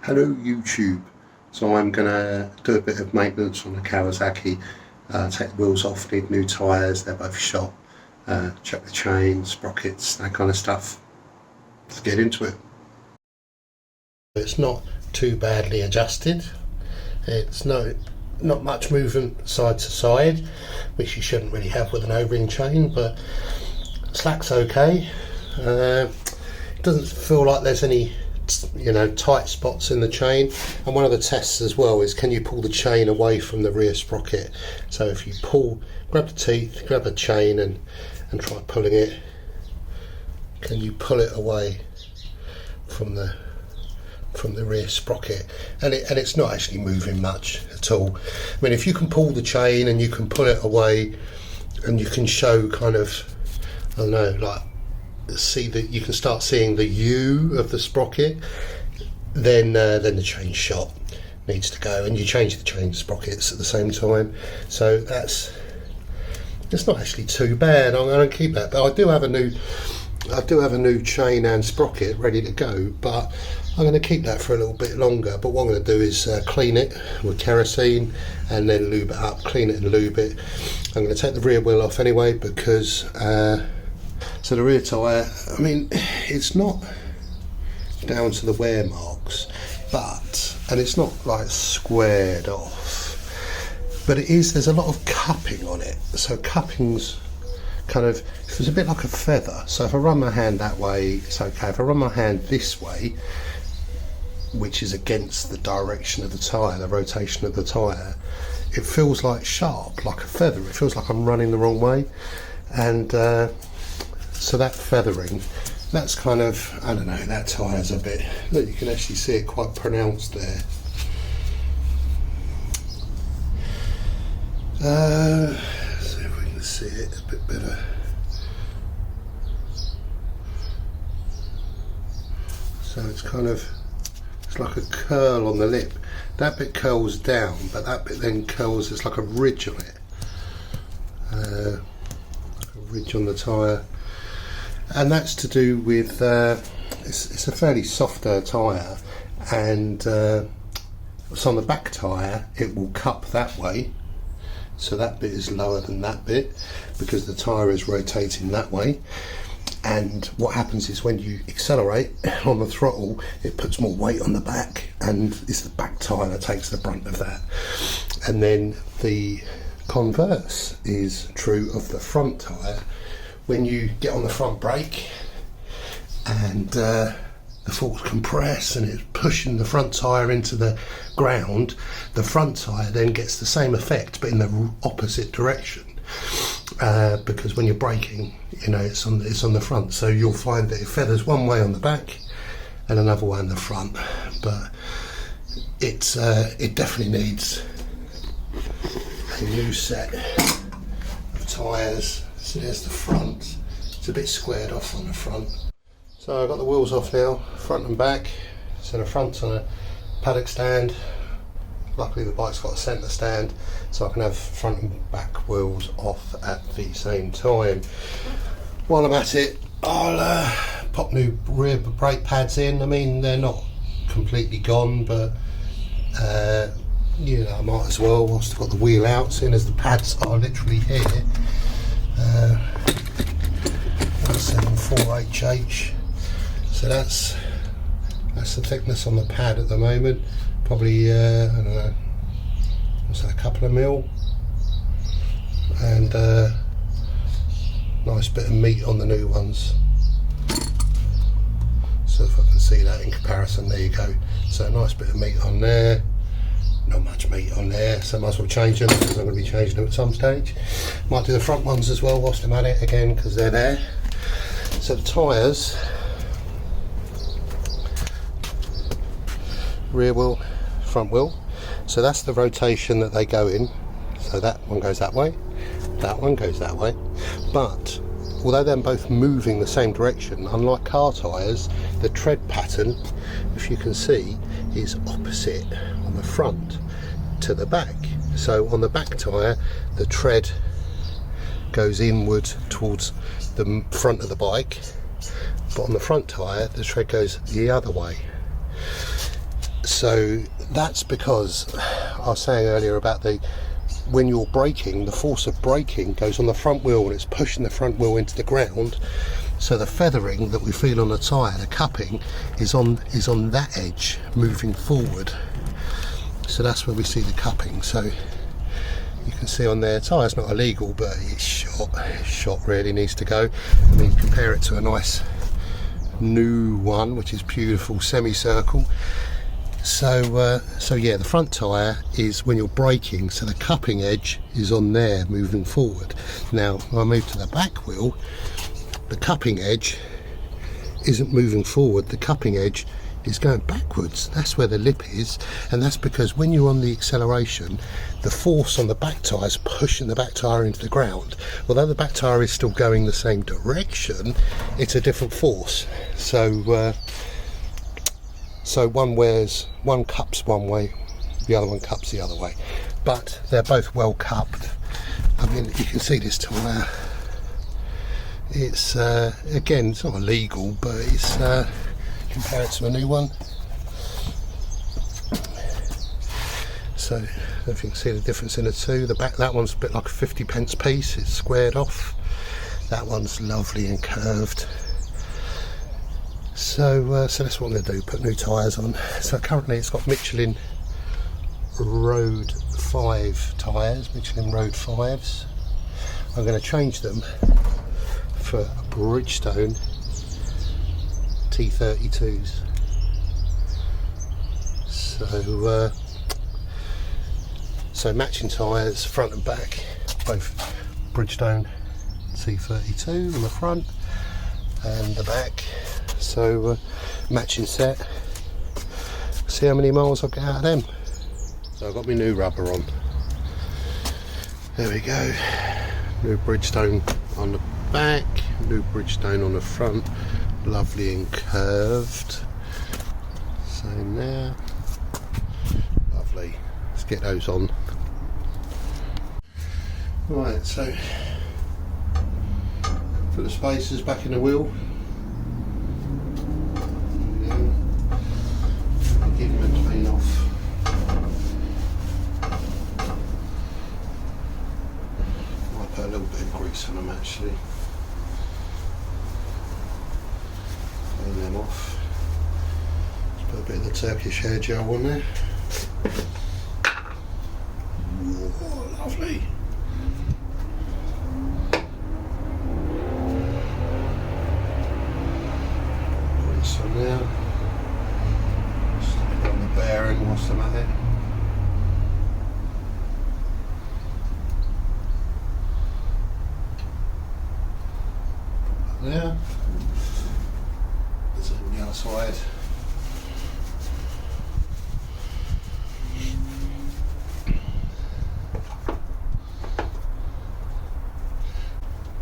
Hello YouTube. So I'm going to do a bit of maintenance on the Kawasaki, take the wheels off, need new tyres, they're both shot, check the chains, sprockets, that kind of stuff. Let's get into it. It's not too badly adjusted, it's not much movement side to side, which you shouldn't really have with an O-ring chain, but slack's okay. It doesn't feel like there's any tight spots in the chain. And one of the tests as well is, can you pull the chain away from the rear sprocket? So if you grab the teeth, grab a chain and try pulling it, can you pull it away from the rear sprocket? And it's not actually moving much at all. I mean, if you can pull the chain and you can pull it away and you can show kind of, I don't know, like see that you can start seeing the U of the sprocket, then the chain shot needs to go, and you change the chain sprockets at the same time. So it's not actually too bad. I'm going to keep that, but I do have a new chain and sprocket ready to go, but I'm going to keep that for a little bit longer. But what I'm going to do is clean it with kerosene and then lube it up, clean it and lube it. I'm going to take the rear wheel off anyway, because so the rear tyre, I mean, it's not down to the wear marks, and it's not like squared off, but there's a lot of cupping on it. So cupping's kind of, it's a bit like a feather. So if I run my hand that way, it's okay. If I run my hand this way, which is against the direction of the tyre, the rotation of the tyre, it feels like sharp, like a feather. It feels like I'm running the wrong way. And so that feathering, that's kind of, I don't know, that tyre's a bit, look, you can actually see it quite pronounced there. Let's see if we can see it a bit better. So it's kind of, it's like a curl on the lip. That bit curls down, but that bit then curls, it's like a ridge on it. Like a ridge on the tyre. And that's to do with, it's a fairly softer tyre, and so on the back tyre it will cup that way, so that bit is lower than that bit because the tyre is rotating that way. And what happens is, when you accelerate on the throttle, it puts more weight on the back, and it's the back tyre that takes the brunt of that. And then the converse is true of the front tyre. When you get on the front brake and the forks compress and it's pushing the front tyre into the ground, the front tyre then gets the same effect but in the opposite direction, because when you're braking, it's on the front. So you'll find that it feathers one way on the back and another way on the front, but it definitely needs a new set of tyres. So there's the front, it's a bit squared off on the front. So I've got the wheels off now, front and back. So the front's on a paddock stand. Luckily the bike's got a centre stand, so I can have front and back wheels off at the same time. While I'm at it, I'll pop new rear brake pads in. I mean, they're not completely gone, but I might as well, whilst I've got the wheel out, seeing as the pads are literally here. 174HH, so that's the thickness on the pad at the moment. Probably I don't know, what's that, a couple of mil, and nice bit of meat on the new ones. So if I can see that in comparison, there you go. So a nice bit of meat on there. Not much meat on there, so I might as well change them, because I'm going to be changing them at some stage. Might do the front ones as well whilst I'm at it again, because they're there. So the tyres, rear wheel, front wheel, so that's the rotation that they go in. So that one goes that way, that one goes that way, but although they're both moving the same direction, unlike car tyres, the tread pattern, if you can see, is opposite on the front to the back. So on the back tyre, the tread goes inward towards the front of the bike, but on the front tyre, the tread goes the other way. So that's because I was saying earlier about when you're braking, the force of braking goes on the front wheel and it's pushing the front wheel into the ground. So the feathering that we feel on the tyre, the cupping, is on that edge moving forward. So that's where we see the cupping. So you can see on there, tyre's not illegal, but it's shot. It's shot, really needs to go. I mean, compare it to a nice new one, which is beautiful semicircle. So yeah, the front tyre is when you're braking, so the cupping edge is on there moving forward. Now when I move to the back wheel, the cupping edge isn't moving forward, the cupping edge is going backwards. That's where the lip is, and that's because when you're on the acceleration, the force on the back tyre is pushing the back tyre into the ground. Although the back tyre is still going the same direction, it's a different force. So one cups one way, the other one cups the other way, but they're both well cupped. I mean, you can see this tyre. It's again, it's not illegal, but it's compare it to a new one. So I don't know if you can see the difference in the two. The back, that one's a bit like a 50p piece. It's squared off. That one's lovely and curved. So that's what I'm going to do, put new tyres on. So currently it's got Michelin Road 5 tyres, Michelin Road 5s. I'm going to change them for Bridgestone T32s. So matching tyres, front and back, both Bridgestone T32 on the front and the back. So matching set. See how many miles I get out of them. So I've got my new rubber on. There we go. New Bridgestone on the back, new Bridgestone on the front, lovely and curved. Same there. Lovely. Let's get those on. Right, so put the spacers back in the wheel. Keep them to clean off. Might put a little bit of grease on them actually. Clean them off. Just put a bit of the Turkish hair gel on there. Oh, lovely. Grease on there. Bearing whilst I'm at it. There. There's on the other side.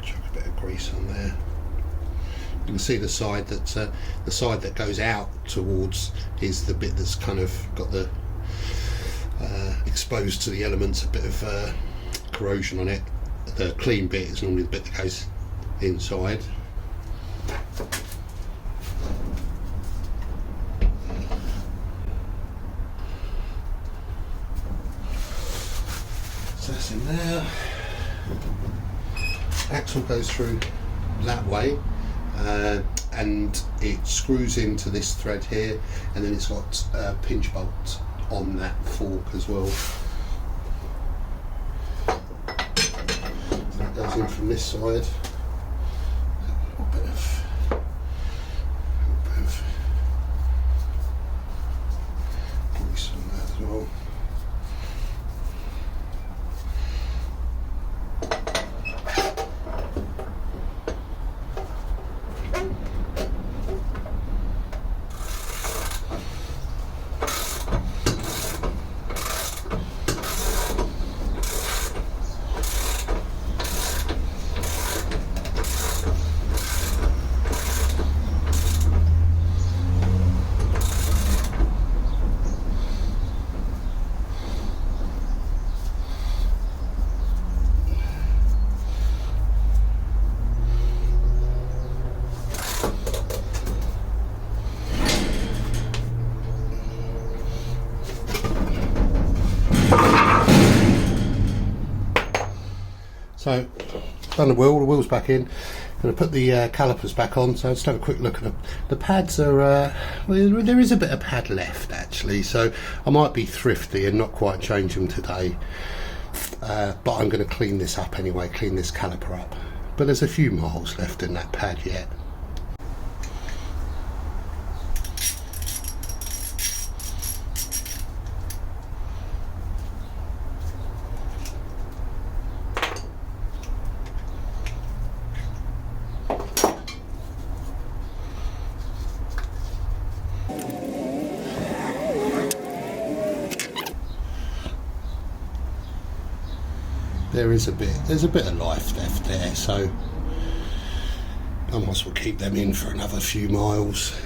Chuck a bit of grease on there. You can see the side that goes out towards is the bit that's kind of got the exposed to the elements, a bit of corrosion on it. The clean bit is normally the bit that goes inside. So that's in there. Axle goes through that way. And it screws into this thread here, and then it's got a pinch bolt on that fork as well. So that goes in from this side. A little bit of grease on that as well. So done the wheel's back in. Going to put the calipers back on, so just have a quick look at them. The pads are, well, there is a bit of pad left actually, so I might be thrifty and not quite change them today. But I'm going to clean this up anyway, clean this caliper up. But there's a few miles left in that pad yet. There's a bit of life left there, so I might as well keep them in for another few miles.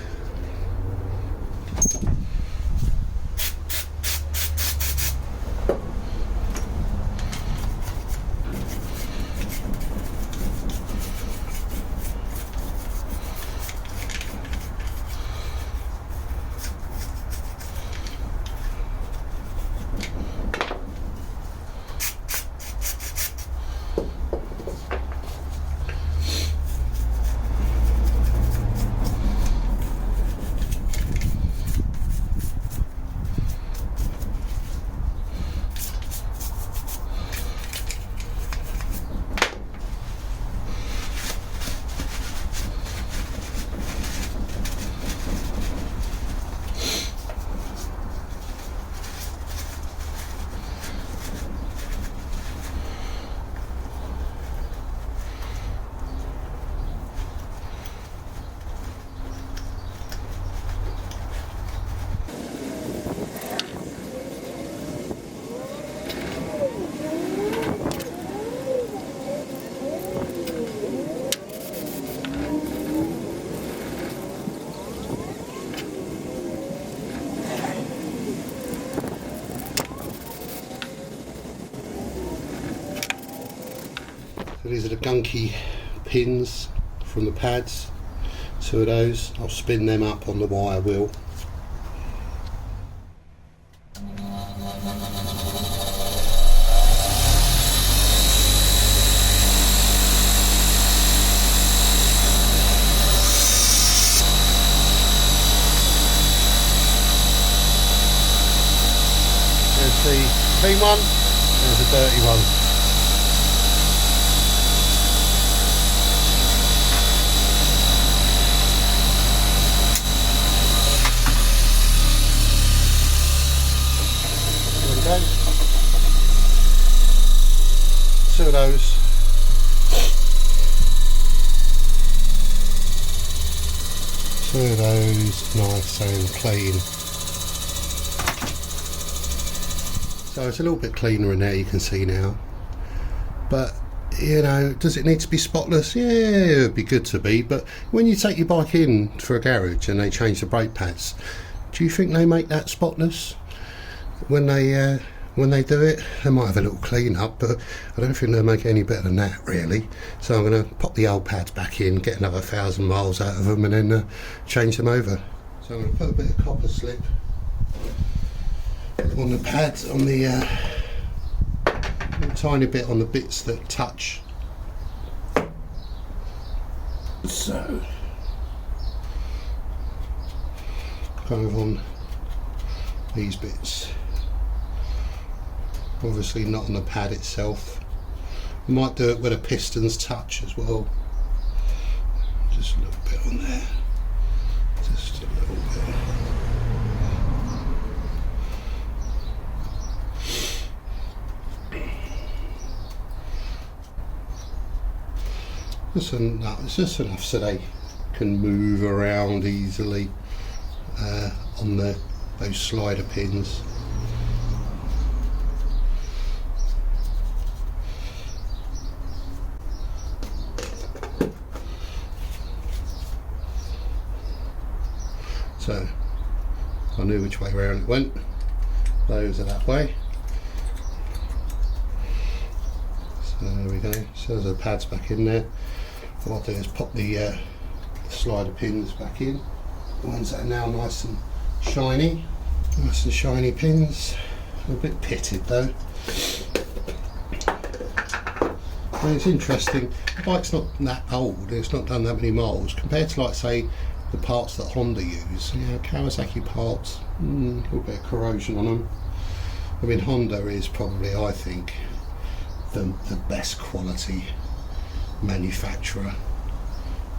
So these are the gunky pins from the pads, 2 of those. I'll spin them up on the wire wheel. There's the clean one, there's a dirty one. Two of those. Two of those, nice and clean. So it's a little bit cleaner in there, you can see now. But you know, does it need to be spotless? Yeah, it would be good to be. But when you take your bike in for a garage and they change the brake pads, do you think they make that spotless? When they do it, they might have a little clean up, but I don't think they'll make it any better than that really. So I'm going to pop the old pads back in, get another 1,000 miles out of them, and then change them over. So I'm going to put a bit of copper slip on the pads, on the a tiny bit on the bits that touch. So kind of on these bits. Obviously not on the pad itself. I might do it where the pistons touch as well. Just a little bit on there. Just a little bit. It's just enough so they can move around easily on those slider pins. So I knew which way around it went. Those are that way. So there we go. So there's the pads back in there. What I'll do is pop the slider pins back in. The ones that are now nice and shiny. Nice and shiny pins. A bit pitted though. And it's interesting, the bike's not that old, it's not done that many miles, compared to, like, say, the parts that Honda use. You know, Kawasaki parts, a little bit of corrosion on them. I mean, Honda is probably, I think, the best quality manufacturer.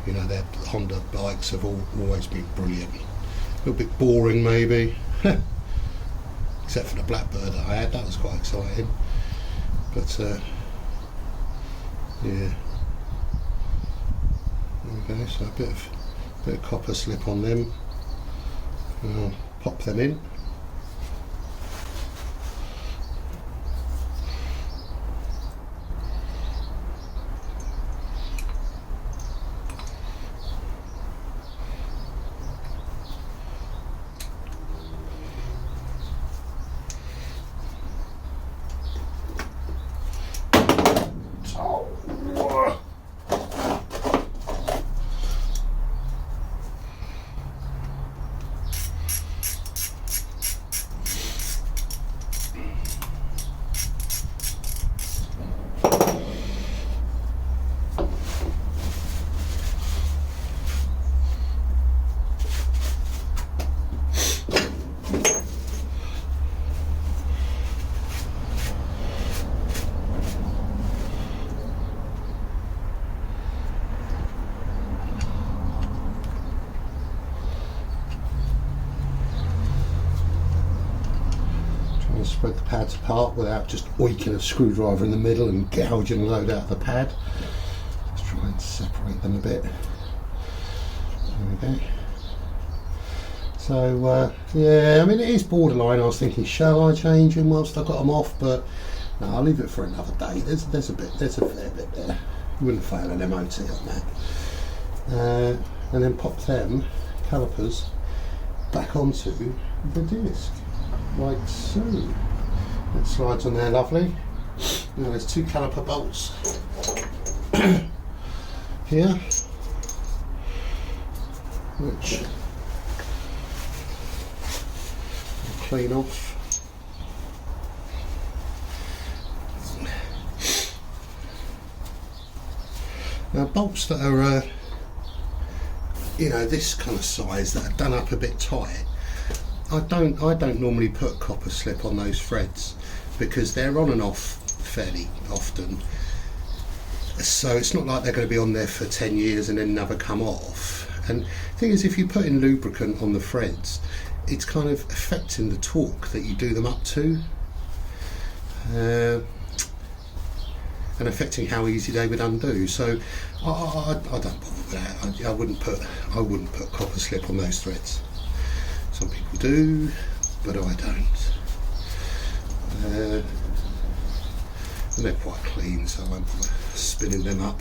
You know, their Honda bikes have always been brilliant. A little bit boring, maybe, except for the Blackbird that I had. That was quite exciting. But yeah, there we go. So a bit of copper slip on them. I'll pop them in. Spread the pads apart without just oiking a screwdriver in the middle and gouging a load out of the pad. Let's try and separate them a bit. There we go. So yeah, I mean, it is borderline. I was thinking, shall I change them whilst I got them off? But no, I'll leave it for another day. There's a fair bit there. You wouldn't fail an MOT on that. And then pop them calipers back onto the disc, like so. It slides on there lovely. Now there's 2 caliper bolts here, which I'll clean off. Now bolts that are you know, this kind of size, that are done up a bit tight, I don't normally put copper slip on those threads because they're on and off fairly often, so it's not like they're going to be on there for 10 years and then never come off. And the thing is, if you put in lubricant on the threads, it's kind of affecting the torque that you do them up to, and affecting how easy they would undo. So I don't bother with that. I wouldn't put copper slip on those threads. Some people do, but I don't. And they're quite clean, so I won't bother spinning them up.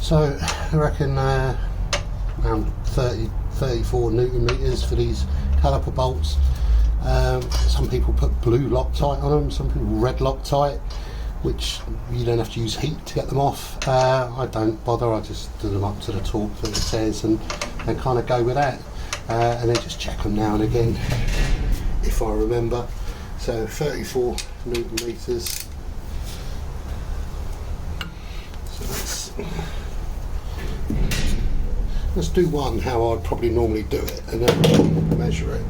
So I reckon around 34 Newton meters for these caliper bolts. Some people put blue Loctite on them, some people red Loctite, which you don't have to use heat to get them off. I don't bother, I just do them up to the torque that it says and kind of go with that. And then just check them now and again if I remember. So 34 Newton meters. So let's do one how I'd probably normally do it and then measure it.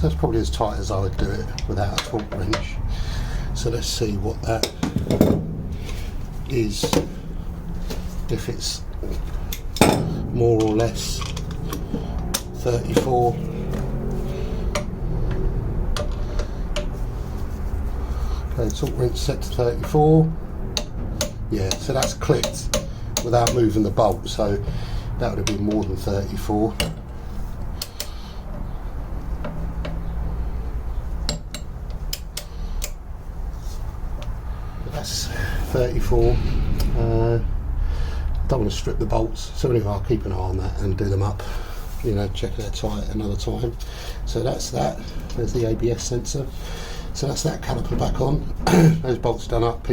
That's probably as tight as I would do it without a torque wrench. So let's see what that is, if it's more or less 34. Okay, torque wrench set to 34. Yeah, so that's clipped without moving the bolt, so that would have been more than 34. That's 34. don't want to strip the bolts, so anyway I'll keep an eye on that and do them up, you know, check they're tight another time. So that's that. There's the ABS sensor. So that's that caliper back on. Those bolts are done up,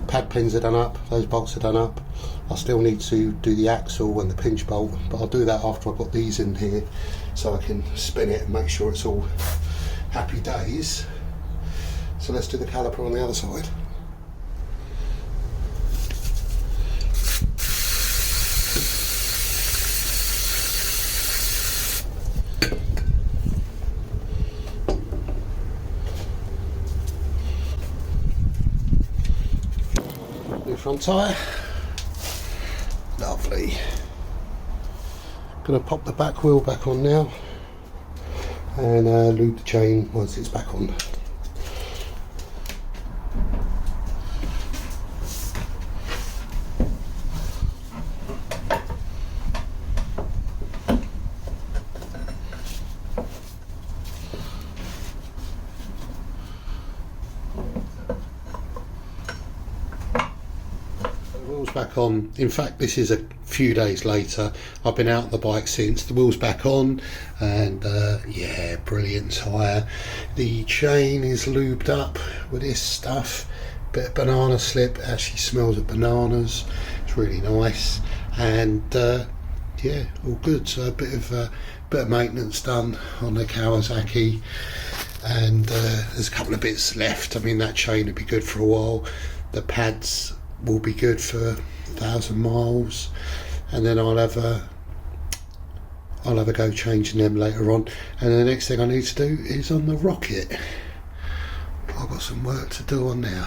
pad pins are done up, those bolts are done up. I still need to do the axle and the pinch bolt, but I'll do that after I've got these in here so I can spin it and make sure it's all happy days. So let's do the caliper on the other side. New front tyre. Lovely. Gonna pop the back wheel back on now and lube the chain once it's back on. Wheels back on. In fact, this is a few days later. I've been out on the bike since. The wheels back on, and yeah, brilliant tyre. The chain is lubed up with this stuff. Bit of banana slip. Actually smells of bananas. It's really nice, and yeah, all good. So a bit of maintenance done on the Kawasaki, and there's a couple of bits left. I mean, that chain would be good for a while. The pads will be good for 1,000 miles, and then I'll have a go changing them later on. And the next thing I need to do is on the rocket. I've got some work to do on there.